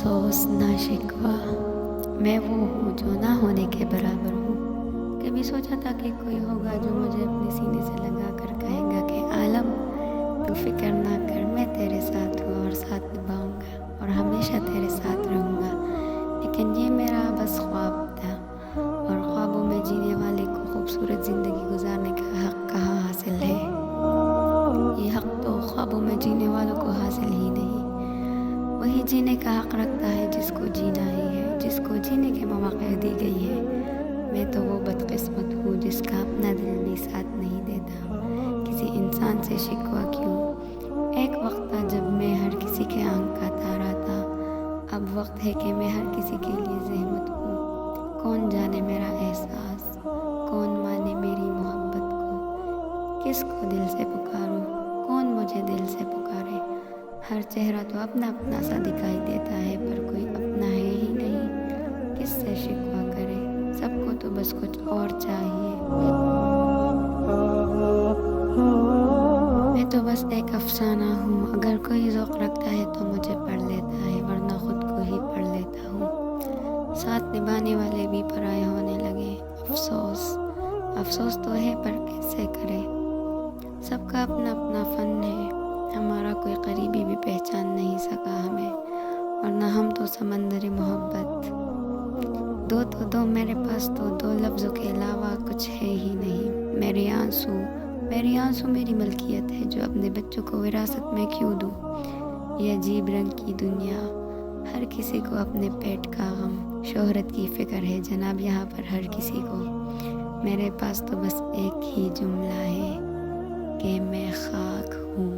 افسوس نہ شکوہ، میں وہ ہوں جو نہ ہونے کے برابر ہوں۔ کبھی سوچا تھا کہ کوئی ہوگا جو مجھے اپنے سینے سے لگا کر کہے گا کہ عالم تو فکر نہ کر، میں تیرے ساتھ ہوں اور ساتھ نبھاؤں گا اور ہمیشہ تیرے ساتھ رہوں گا۔ لیکن یہ میرا بس خواب تھا، اور خوابوں میں جینے والے کو خوبصورت زندگی گزارنے کا حق کہاں حاصل ہے؟ یہ حق تو خوابوں میں جینے والوں کو حاصل ہی نہیں۔ وہی جینے کا حق رکھتا ہے جس کو جینا ہی ہے، جس کو جینے کے مواقع دی گئی ہے۔ میں تو وہ بدقسمت ہوں جس کا اپنا دل بھی ساتھ نہیں دیتا۔ کسی انسان سے شکوہ کیوں؟ ایک وقت تھا جب میں ہر کسی کے آنکھ کا تارا تھا، اب وقت ہے کہ میں ہر کسی کے لیے زحمت ہوں۔ کون جانے میرا احساس، کون مانے میری محبت کو، کس کو دل سے پکاروں، کون مجھے دل سے پکارے۔ ہر چہرہ تو اپنا اپنا سا دکھائی دیتا ہے، پر کوئی اپنا ہے ہی نہیں، کس سے شکوہ کرے؟ سب کو تو بس کچھ اور چاہیے۔ میں تو بس ایک افسانہ ہوں، اگر کوئی ذوق رکھتا ہے تو مجھے پڑھ لیتا ہے، ورنہ خود کو ہی پڑھ لیتا ہوں۔ ساتھ نبھانے والے بھی پرائے ہونے لگے۔ افسوس تو ہے پر کیسے کرے؟ سب کا اپنا اپنا فن ہے، ہمارا کوئی قریبی بھی پہچان نہیں سکا ہمیں، ورنہ ہم تو سمندر محبت۔ دو تو دو، میرے پاس تو دو لفظوں کے علاوہ کچھ ہے ہی نہیں۔ میرے آنسو میری ملکیت ہے، جو اپنے بچوں کو وراثت میں کیوں دوں؟ یہ عجیب رنگ کی دنیا، ہر کسی کو اپنے پیٹ کا غم، شہرت کی فکر ہے جناب یہاں پر ہر کسی کو۔ میرے پاس تو بس ایک ہی جملہ ہے کہ میں خاک ہوں۔